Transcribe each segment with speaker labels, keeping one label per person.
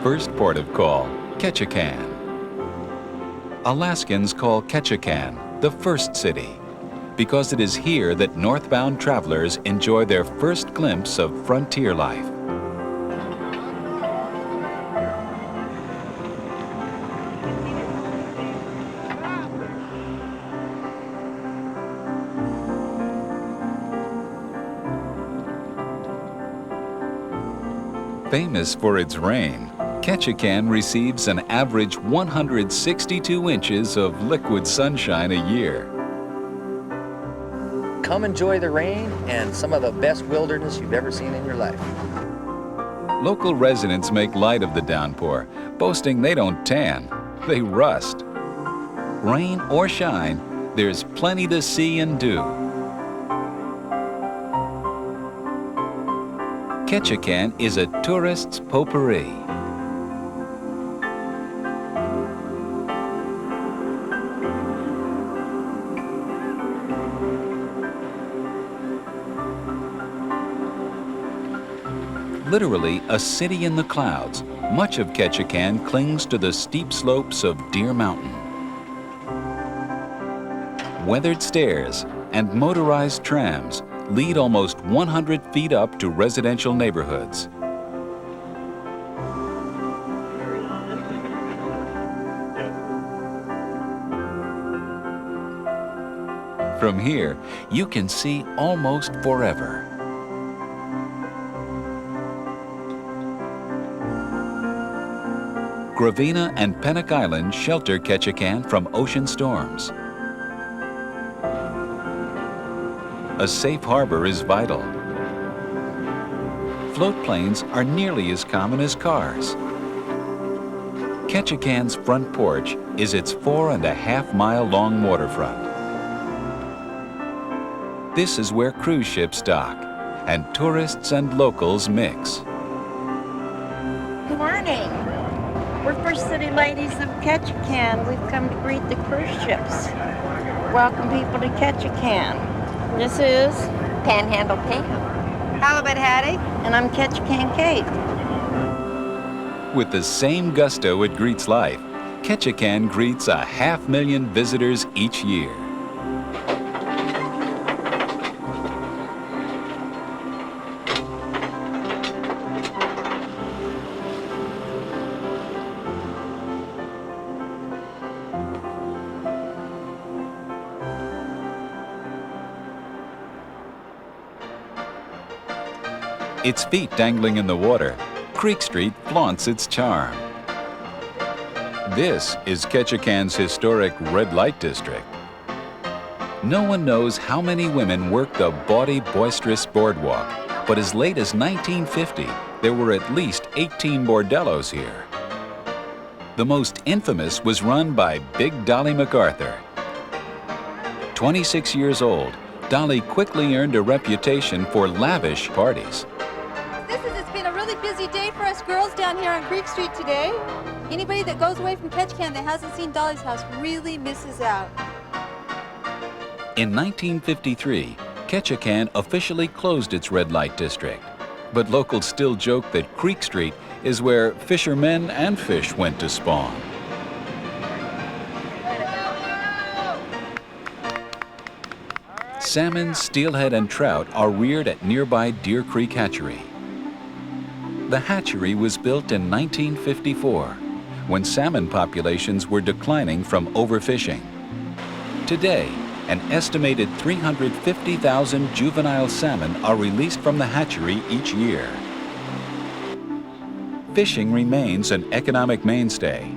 Speaker 1: first port of call, Ketchikan. Alaskans call Ketchikan the first city because it is here that northbound travelers enjoy their first glimpse of frontier life. Famous for its rain, Ketchikan receives an average 162 inches of liquid sunshine a year.
Speaker 2: Come enjoy the rain and some of the best wilderness you've ever seen in your life.
Speaker 1: Local residents make light of the downpour, boasting they don't tan, they rust. Rain or shine, there's plenty to see and do. Ketchikan is a tourist's potpourri. Literally a city in the clouds, much of Ketchikan clings to the steep slopes of Deer Mountain. Weathered stairs and motorized trams lead almost 100 feet up to residential neighborhoods. From here, you can see almost forever. Gravina and Pennock Island shelter Ketchikan from ocean storms. A safe harbor is vital. Float planes are nearly as common as cars. Ketchikan's front porch is its 4.5-mile-long waterfront. This is where cruise ships dock, and tourists and locals mix.
Speaker 3: Good morning. We're First City Ladies of Ketchikan. We've come to greet the cruise ships. Welcome people to Ketchikan. This is Panhandle Pam.
Speaker 4: Halibut Hattie.
Speaker 3: And I'm Ketchikan Kate.
Speaker 1: With the same gusto it greets life, Ketchikan greets 500,000 visitors each year. Its feet dangling in the water, Creek Street flaunts its charm. This is Ketchikan's historic red light district. No one knows how many women work the bawdy, boisterous boardwalk, but as late as 1950, there were at least 18 bordellos here. The most infamous was run by Big Dolly MacArthur. 26 years old, Dolly quickly earned a reputation for lavish parties.
Speaker 4: It's been a really busy day for us girls down here on Creek Street today. Anybody that goes away from Ketchikan that hasn't seen Dolly's house really misses out.
Speaker 1: In 1953, Ketchikan officially closed its red light district, but locals still joke that Creek Street is where fishermen and fish went to spawn. Salmon, steelhead, and trout are reared at nearby Deer Creek Hatchery. The hatchery was built in 1954, when salmon populations were declining from overfishing. Today, an estimated 350,000 juvenile salmon are released from the hatchery each year. Fishing remains an economic mainstay.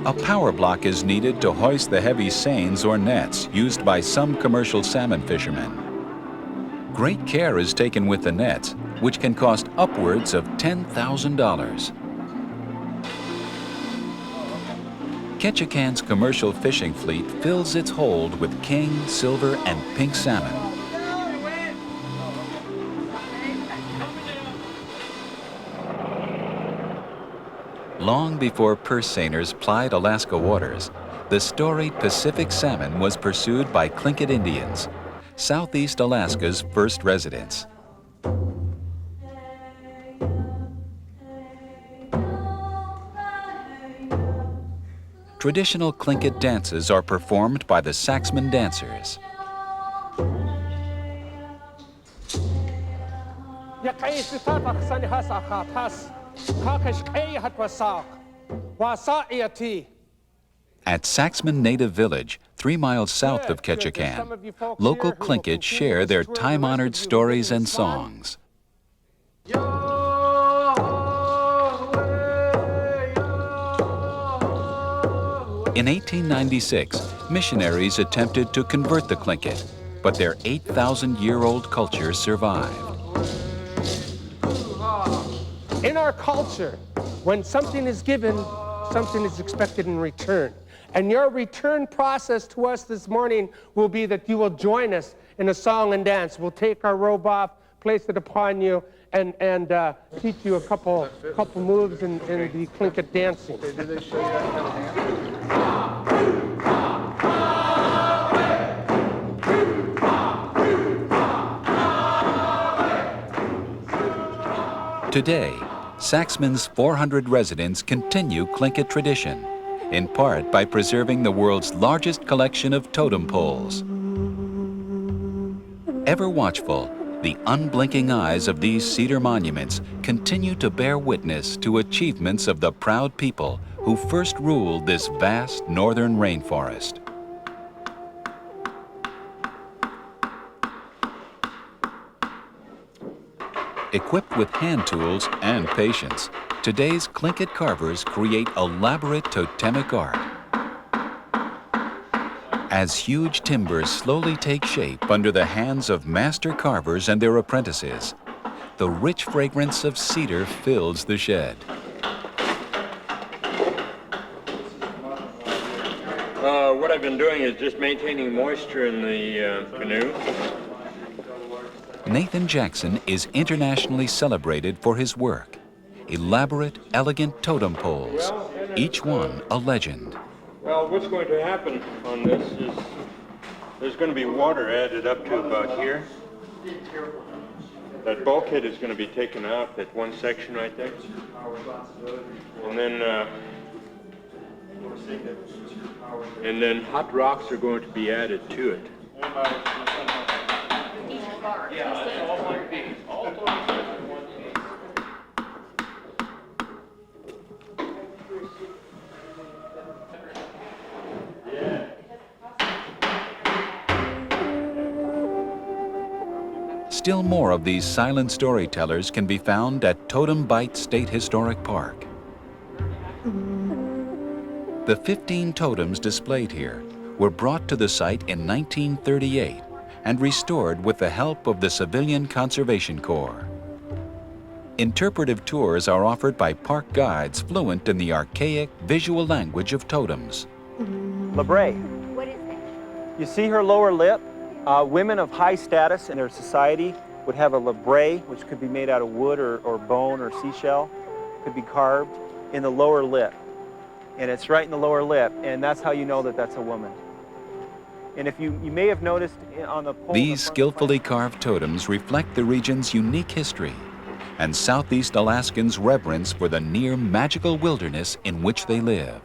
Speaker 1: A power block is needed to hoist the heavy seines or nets used by some commercial salmon fishermen. Great care is taken with the nets, which can cost upwards of $10,000. Ketchikan's commercial fishing fleet fills its hold with king, silver, and pink salmon. Long before purse seiners plied Alaska waters, the storied Pacific salmon was pursued by Tlingit Indians, Southeast Alaska's first residents. Traditional Tlingit dances are performed by the Saxman dancers. At Saxman Native Village, 3 miles south of Ketchikan, local Tlingit share their time-honored stories and songs. In 1896, missionaries attempted to convert the Tlingit, but their 8,000-year-old culture survived.
Speaker 5: In our culture, when something is given, something is expected in return. And your return process to us this morning will be that you will join us in a song and dance. We'll take our robe off, place it upon you, and teach you a couple moves in the Tlingit dancing.
Speaker 1: Today, Saxman's 400 residents continue Tlingit tradition, in part by preserving the world's largest collection of totem poles. Ever watchful, the unblinking eyes of these cedar monuments continue to bear witness to achievements of the proud people who first ruled this vast northern rainforest. Equipped with hand tools and patience, today's Tlingit carvers create elaborate totemic art. As huge timbers slowly take shape under the hands of master carvers and their apprentices, the rich fragrance of cedar fills the shed.
Speaker 6: What I've been doing is just maintaining moisture in the canoe.
Speaker 1: Nathan Jackson is internationally celebrated for his work. Elaborate, elegant totem poles, each one a legend.
Speaker 6: Well, what's going to happen on this is there's going to be water added up to about here. That bulkhead is going to be taken out, that one section right there. And then hot rocks are going to be added to it.
Speaker 1: Still more of these silent storytellers can be found at Totem Bight State Historic Park. The 15 totems displayed here were brought to the site in 1938 and restored with the help of the Civilian Conservation Corps. Interpretive tours are offered by park guides fluent in the archaic visual language of totems.
Speaker 7: Labrae.
Speaker 4: What is that?
Speaker 7: You see her lower lip? Women of high status in their society would have a labrae, which could be made out of wood or bone or seashell, could be carved in the lower lip. And it's right in the lower lip, and that's how you know that that's a woman. And if you may have noticed on the pole...
Speaker 1: These skillfully carved totems reflect the region's unique history and Southeast Alaskans' reverence for the near magical wilderness in which they live.